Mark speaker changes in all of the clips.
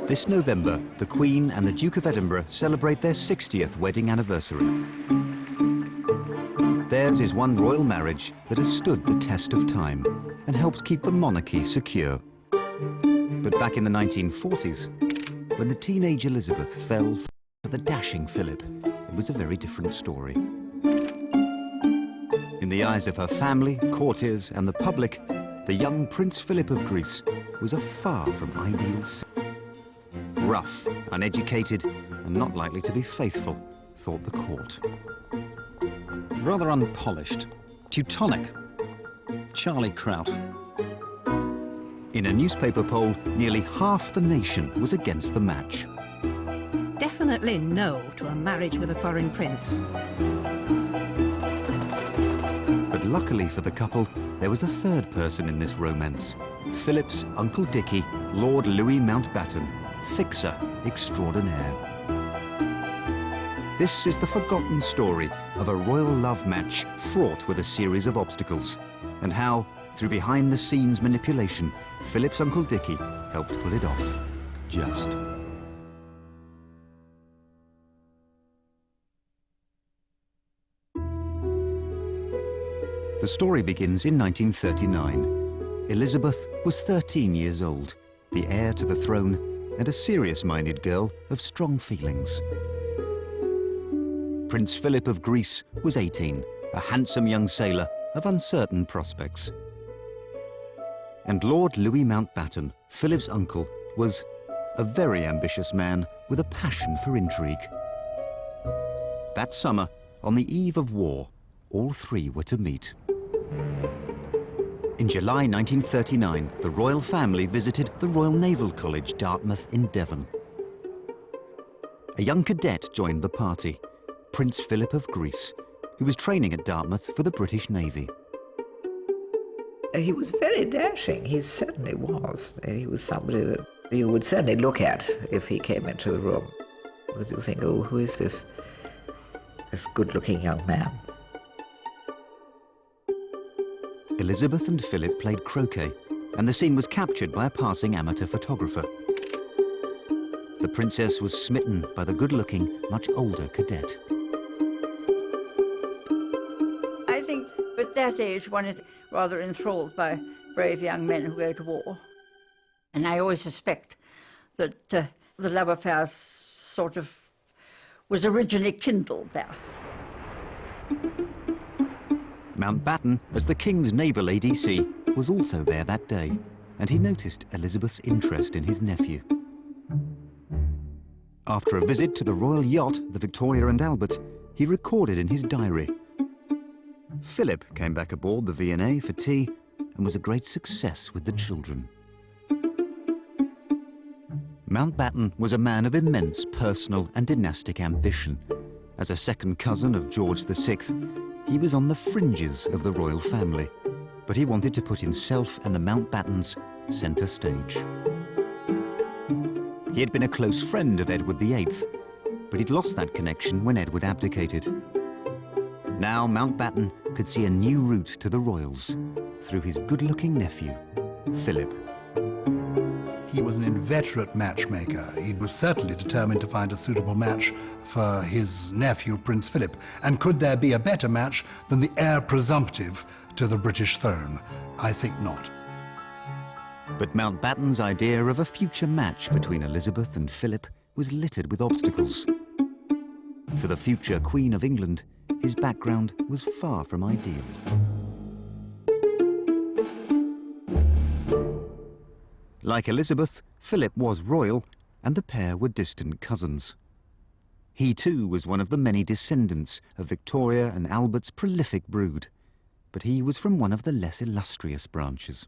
Speaker 1: This November, the Queen and the Duke of Edinburgh celebrate their 60th wedding anniversary. Theirs is one royal marriage that has stood the test of time and helps keep the monarchy secure. But back in the 1940s, when the teenage Elizabeth fell for the dashing Philip, it was a very different story. In the eyes of her family, courtiers and the public, the young Prince Philip of Greece was a far from ideal son. Rough, uneducated and not likely to be faithful, thought the court. Rather unpolished, Teutonic, Charlie Kraut. In a newspaper poll, nearly half the nation was against the match.
Speaker 2: Definitely no to a marriage with a foreign prince.
Speaker 1: But luckily for the couple, there was a third person in this romance. Philip's Uncle Dickie, Lord Louis Mountbatten, fixer extraordinaire. This is the forgotten story of a royal love match fraught with a series of obstacles, and how, through behind-the-scenes manipulation, Philip's Uncle Dickie helped pull it off. Just. The story begins in 1939. Elizabeth was 13 years old, the heir to the throne, and a serious-minded girl of strong feelings. Prince Philip of Greece was 18, a handsome young sailor of uncertain prospects. And Lord Louis Mountbatten, Philip's uncle, was a very ambitious man with a passion for intrigue. That summer, on the eve of war, all three were to meet. In July 1939, the royal family visited the Royal Naval College, Dartmouth in Devon. A young cadet joined the party, Prince Philip of Greece, who was training at Dartmouth for the British Navy.
Speaker 3: He was very dashing, he certainly was. He was somebody that you would certainly look at if he came into the room. Because you think, oh, who is this good-looking young man?
Speaker 1: Elizabeth and Philip played croquet, and the scene was captured by a passing amateur photographer. The princess was smitten by the good-looking, much older cadet.
Speaker 4: I think at that age one is rather enthralled by brave young men who go to war. And I always suspect that the love affair sort of was originally kindled there.
Speaker 1: Mountbatten, as the King's naval ADC, was also there that day, and he noticed Elizabeth's interest in his nephew. After a visit to the royal yacht, the Victoria and Albert, he recorded in his diary. Philip came back aboard the V&A for tea and was a great success with the children. Mountbatten was a man of immense personal and dynastic ambition. As a second cousin of George VI, he was on the fringes of the royal family, but he wanted to put himself and the Mountbattens centre stage. He had been a close friend of Edward VIII, but he'd lost that connection when Edward abdicated. Now Mountbatten could see a new route to the royals through his good-looking nephew, Philip.
Speaker 5: He was an inveterate matchmaker. He was certainly determined to find a suitable match for his nephew, Prince Philip. And could there be a better match than the heir presumptive to the British throne? I think not.
Speaker 1: But Mountbatten's idea of a future match between Elizabeth and Philip was littered with obstacles. For the future Queen of England, his background was far from ideal. Like Elizabeth, Philip was royal, and the pair were distant cousins. He too was one of the many descendants of Victoria and Albert's prolific brood, but he was from one of the less illustrious branches.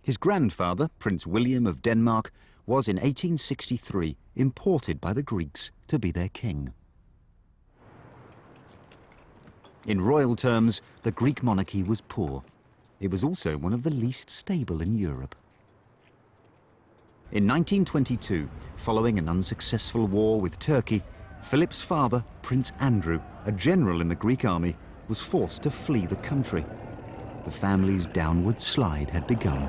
Speaker 1: His grandfather, Prince William of Denmark, was in 1863 imported by the Greeks to be their king. In royal terms, the Greek monarchy was poor. It was also one of the least stable in Europe. In 1922, following an unsuccessful war with Turkey, Philip's father, Prince Andrew, a general in the Greek army, was forced to flee the country. The family's downward slide had begun.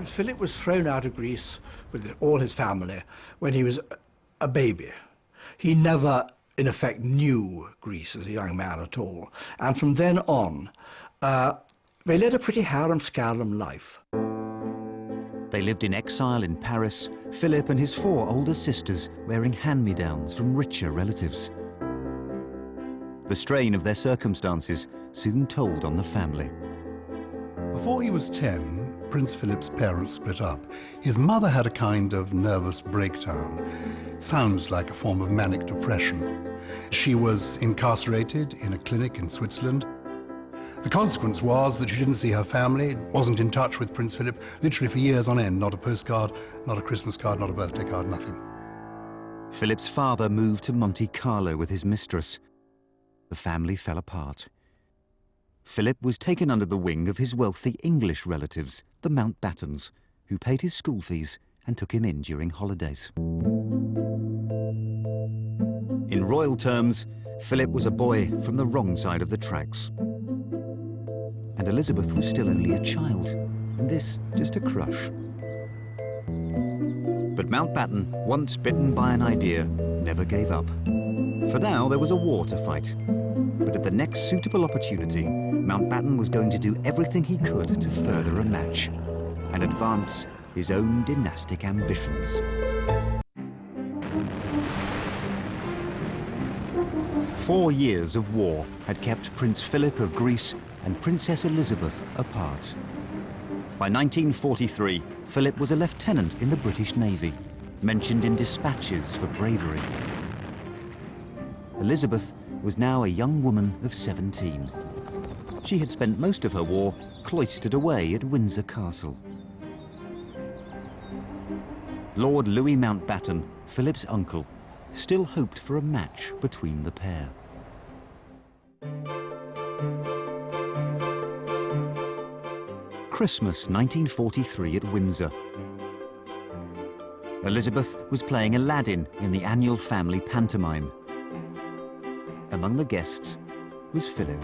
Speaker 6: Prince Philip was thrown out of Greece with all his family when he was a baby. He never, in effect, knew Greece as a young man at all. And from then on, they led a pretty harem-scarum life.
Speaker 1: They lived in exile in Paris, Philip and his 4 older sisters wearing hand-me-downs from richer relatives. The strain of their circumstances soon told on the family.
Speaker 5: Before he was 10, Prince Philip's parents split up. His mother had a kind of nervous breakdown. It sounds like a form of manic depression. She was incarcerated in a clinic in Switzerland. The consequence was that she didn't see her family, wasn't in touch with Prince Philip, literally for years on end. Not a postcard, not a Christmas card, not a birthday card, nothing.
Speaker 1: Philip's father moved to Monte Carlo with his mistress. The family fell apart. Philip was taken under the wing of his wealthy English relatives, the Mountbattens, who paid his school fees and took him in during holidays. In royal terms, Philip was a boy from the wrong side of the tracks. And Elizabeth was still only a child, and this just a crush. But Mountbatten, once bitten by an idea, never gave up. For now, there was a war to fight. But at the next suitable opportunity, Mountbatten was going to do everything he could to further a match and advance his own dynastic ambitions. 4 years of war had kept Prince Philip of Greece and Princess Elizabeth apart. By 1943, Philip was a lieutenant in the British Navy, mentioned in dispatches for bravery. Elizabeth was now a young woman of 17. She had spent most of her war cloistered away at Windsor Castle. Lord Louis Mountbatten, Philip's uncle, still hoped for a match between the pair. Christmas 1943 at Windsor. Elizabeth was playing Aladdin in the annual family pantomime. Among the guests was Philip.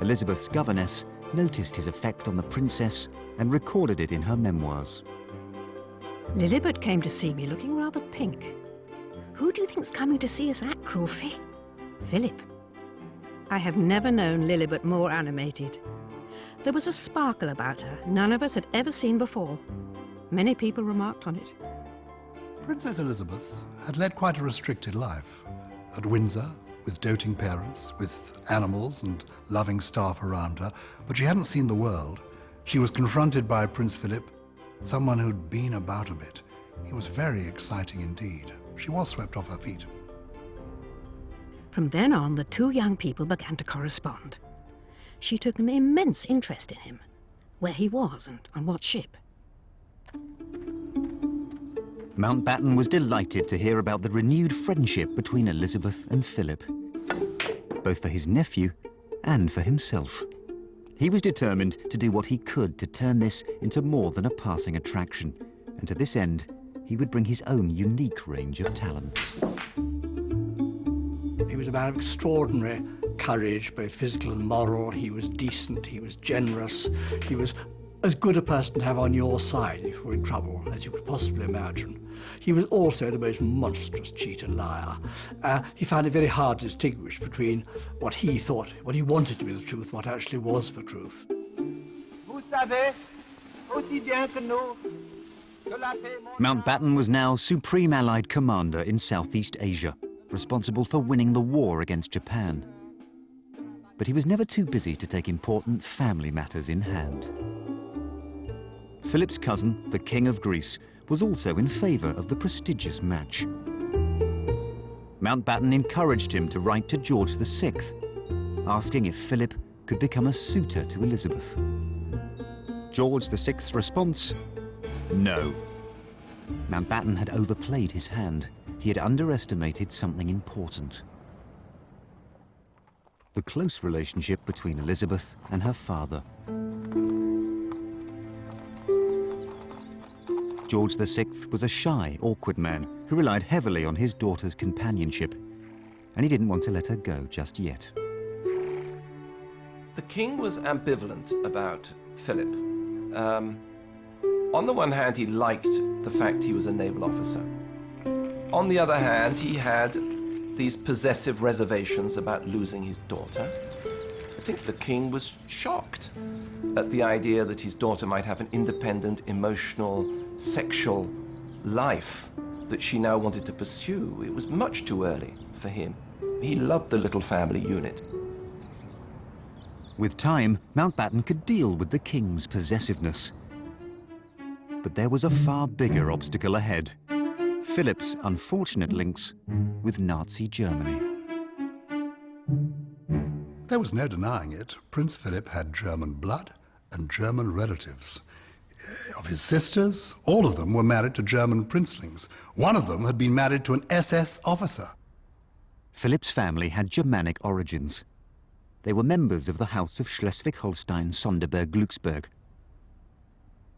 Speaker 1: Elizabeth's governess noticed his effect on the princess and recorded it in her memoirs.
Speaker 2: Lilibet came to see me looking rather pink. Who do you think's coming to see us at, Crawfie? Philip. I have never known Lilibet more animated. There was a sparkle about her none of us had ever seen before. Many people remarked on it.
Speaker 5: Princess Elizabeth had led quite a restricted life. At Windsor, with doting parents, with animals and loving staff around her, but she hadn't seen the world. She was confronted by Prince Philip, someone who'd been about a bit. He was very exciting indeed. She was swept off her feet.
Speaker 2: From then on, the 2 young people began to correspond. She took an immense interest in him, where he was and on what ship.
Speaker 1: Mountbatten was delighted to hear about the renewed friendship between Elizabeth and Philip, both for his nephew and for himself. He was determined to do what he could to turn this into more than a passing attraction, and to this end, he would bring his own unique range of talents.
Speaker 6: He was a man of extraordinary courage, both physical and moral. He was decent, he was generous, he was as good a person to have on your side if you were in trouble as you could possibly imagine. He was also the most monstrous cheat and liar. He found it very hard to distinguish between what he thought, what he wanted to be the truth, what actually was the truth.
Speaker 1: Mountbatten was now Supreme Allied Commander in Southeast Asia, responsible for winning the war against Japan. But he was never too busy to take important family matters in hand. Philip's cousin, the King of Greece, was also in favour of the prestigious match. Mountbatten encouraged him to write to George VI, asking if Philip could become a suitor to Elizabeth. George VI's response? No. Mountbatten had overplayed his hand. He had underestimated something important. The close relationship between Elizabeth and her father. George VI was a shy, awkward man who relied heavily on his daughter's companionship, and he didn't want to let her go just yet.
Speaker 7: The king was ambivalent about Philip. On the one hand, he liked the fact he was a naval officer. On the other hand, he had these possessive reservations about losing his daughter. I think the king was shocked at the idea that his daughter might have an independent, emotional, sexual life that she now wanted to pursue. It was much too early for him. He loved the little family unit.
Speaker 1: With time, Mountbatten could deal with the king's possessiveness. But there was a far bigger obstacle ahead: Philip's unfortunate links with Nazi Germany.
Speaker 5: There was no denying it. Prince Philip had German blood and German relatives. Of his sisters, all of them were married to German princelings. One of them had been married to an SS officer.
Speaker 1: Philip's family had Germanic origins. They were members of the House of Schleswig-Holstein-Sonderburg-Glücksburg.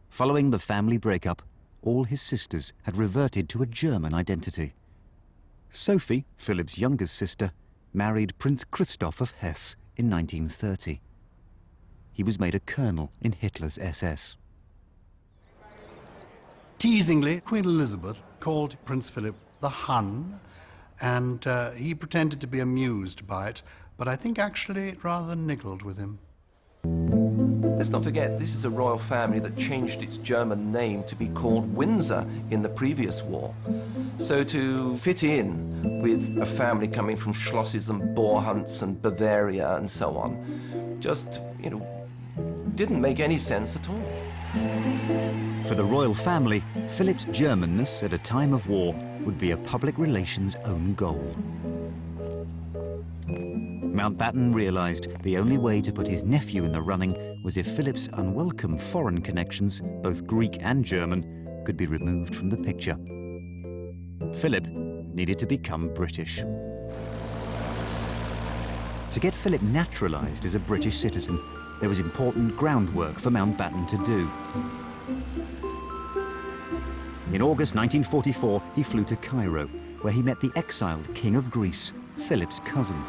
Speaker 1: Following the family breakup, all his sisters had reverted to a German identity. Sophie, Philip's youngest sister, married Prince Christoph of Hesse in 1930. He was made a colonel in Hitler's SS.
Speaker 5: Teasingly, Queen Elizabeth called Prince Philip the Hun, and he pretended to be amused by it, but I think actually it rather niggled with him.
Speaker 7: Let's not forget, this is a royal family that changed its German name to be called Windsor in the previous war. So to fit in with a family coming from Schlosses and boar hunts and Bavaria and so on, just, didn't make any sense at all.
Speaker 1: For the royal family, Philip's Germanness at a time of war would be a public relations own goal. Mountbatten realised the only way to put his nephew in the running was if Philip's unwelcome foreign connections, both Greek and German, could be removed from the picture. Philip needed to become British. To get Philip naturalised as a British citizen, there was important groundwork for Mountbatten to do. In August 1944, he flew to Cairo, where he met the exiled King of Greece, Philip's cousin.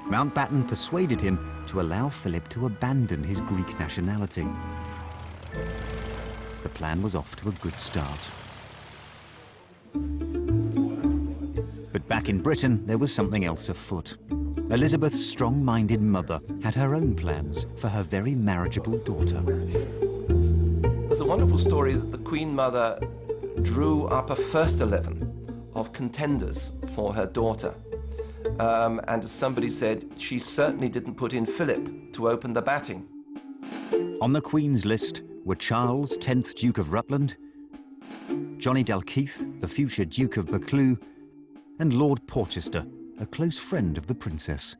Speaker 1: Mountbatten persuaded him to allow Philip to abandon his Greek nationality. The plan was off to a good start. But back in Britain, there was something else afoot. Elizabeth's strong-minded mother had her own plans for her very marriageable daughter.
Speaker 7: There's a wonderful story that the Queen Mother drew up a first 11 of contenders for her daughter. And as somebody said, she certainly didn't put in Philip to open the batting.
Speaker 1: On the Queen's list were Charles, 10th Duke of Rutland, Johnny Dalkeith, the future Duke of Buccleuch, and Lord Porchester, a close friend of the princess.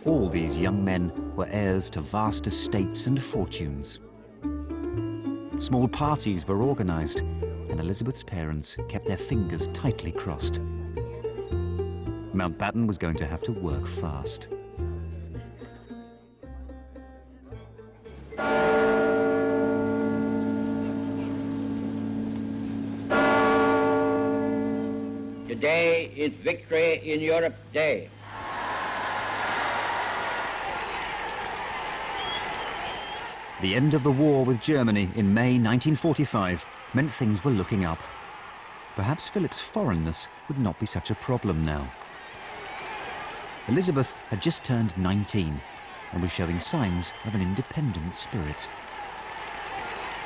Speaker 1: All these young men were heirs to vast estates and fortunes. Small parties were organised, and Elizabeth's parents kept their fingers tightly crossed. Mountbatten was going to have to work fast.
Speaker 8: Today is Victory in Europe Day.
Speaker 1: The end of the war with Germany in May 1945 meant things were looking up. Perhaps Philip's foreignness would not be such a problem now. Elizabeth had just turned 19 and was showing signs of an independent spirit.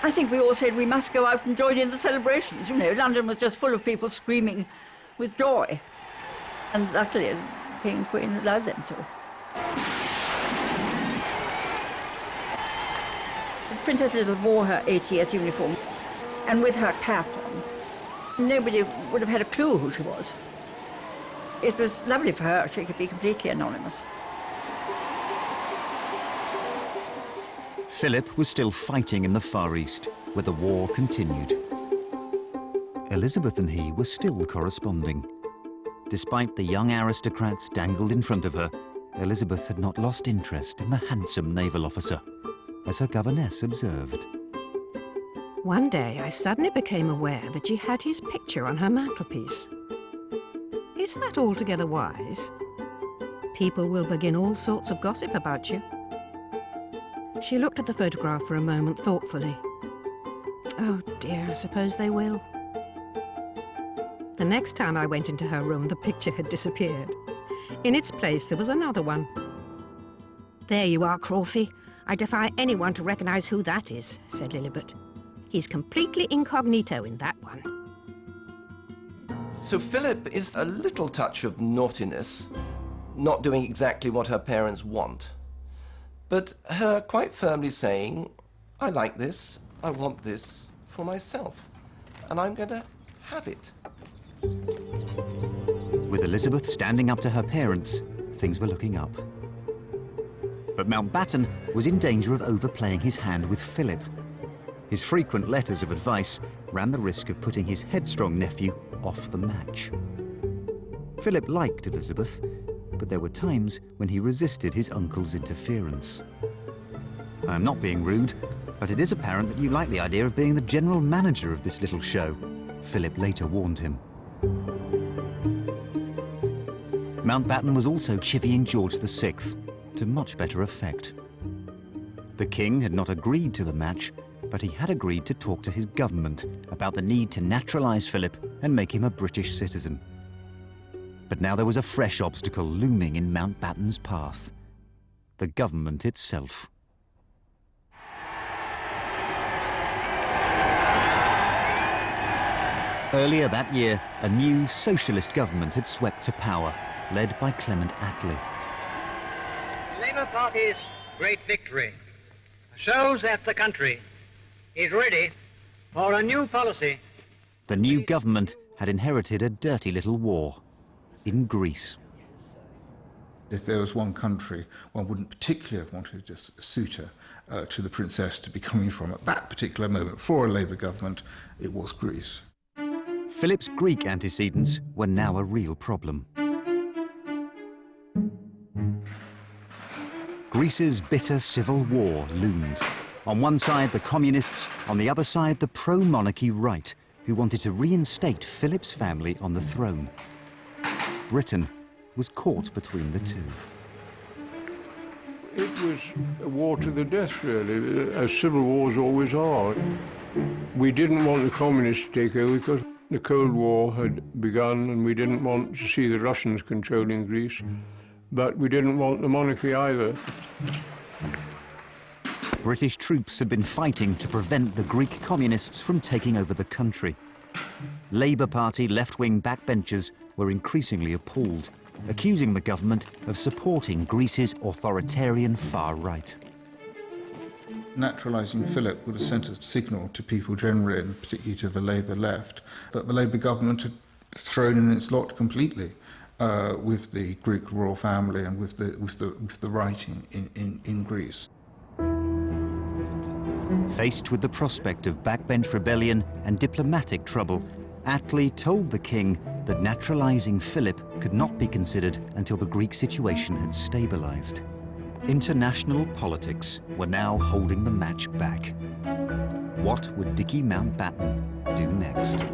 Speaker 4: I think we all said we must go out and join in the celebrations. London was just full of people screaming with joy. And luckily, the King and Queen allowed them to. The Princess Elizabeth wore her ATS uniform, and with her cap on, nobody would have had a clue who she was. It was lovely for her. She could be completely anonymous.
Speaker 1: Philip was still fighting in the Far East, where the war continued. Elizabeth and he were still corresponding. Despite the young aristocrats dangled in front of her, Elizabeth had not lost interest in the handsome naval officer, as her governess observed.
Speaker 2: One day, I suddenly became aware that she had his picture on her mantelpiece. Is that altogether wise? People will begin all sorts of gossip about you. She looked at the photograph for a moment thoughtfully. Oh dear, I suppose they will. The next time I went into her room, the picture had disappeared. In its place, there was another one. There you are, Crawfie. I defy anyone to recognise who that is, said Lilibet. He's completely incognito in that one.
Speaker 7: So Philip is a little touch of naughtiness, not doing exactly what her parents want, but her quite firmly saying, I like this, I want this for myself, and I'm going to have it.
Speaker 1: With Elizabeth standing up to her parents, things were looking up. But Mountbatten was in danger of overplaying his hand with Philip. His frequent letters of advice ran the risk of putting his headstrong nephew off the match. Philip liked Elizabeth, but there were times when he resisted his uncle's interference. I'm not being rude, but it is apparent that you like the idea of being the general manager of this little show, Philip later warned him. Mountbatten was also chivying George VI, to much better effect. The king had not agreed to the match, but he had agreed to talk to his government about the need to naturalise Philip and make him a British citizen. But now there was a fresh obstacle looming in Mountbatten's path: the government itself. Earlier that year, a new socialist government had swept to power, led by Clement Attlee.
Speaker 9: The Labour Party's great victory shows that the country is ready for a new policy.
Speaker 1: The new government had inherited a dirty little war in Greece.
Speaker 10: If there was one country one wouldn't particularly have wanted a suitor to the princess to be coming from at that particular moment for a Labour government, it was Greece.
Speaker 1: Philip's Greek antecedents were now a real problem. Greece's bitter civil war loomed. On one side, the communists, on the other side, the pro-monarchy right, who wanted to reinstate Philip's family on the throne. Britain was caught between the two.
Speaker 11: It was a war to the death, really, as civil wars always are. We didn't want the communists to take over because the Cold War had begun, and we didn't want to see the Russians controlling Greece, but we didn't want the monarchy either.
Speaker 1: British troops had been fighting to prevent the Greek communists from taking over the country. Labour Party left-wing backbenchers were increasingly appalled, accusing the government of supporting Greece's authoritarian far right.
Speaker 10: Naturalising Philip would have sent a signal to people generally, and particularly to the Labour left, that the Labour government had thrown in its lot completely with the Greek royal family and with the right in Greece.
Speaker 1: Faced with the prospect of backbench rebellion and diplomatic trouble, Attlee told the king that naturalising Philip could not be considered until the Greek situation had stabilised. International politics were now holding the match back. What would Dickie Mountbatten do next?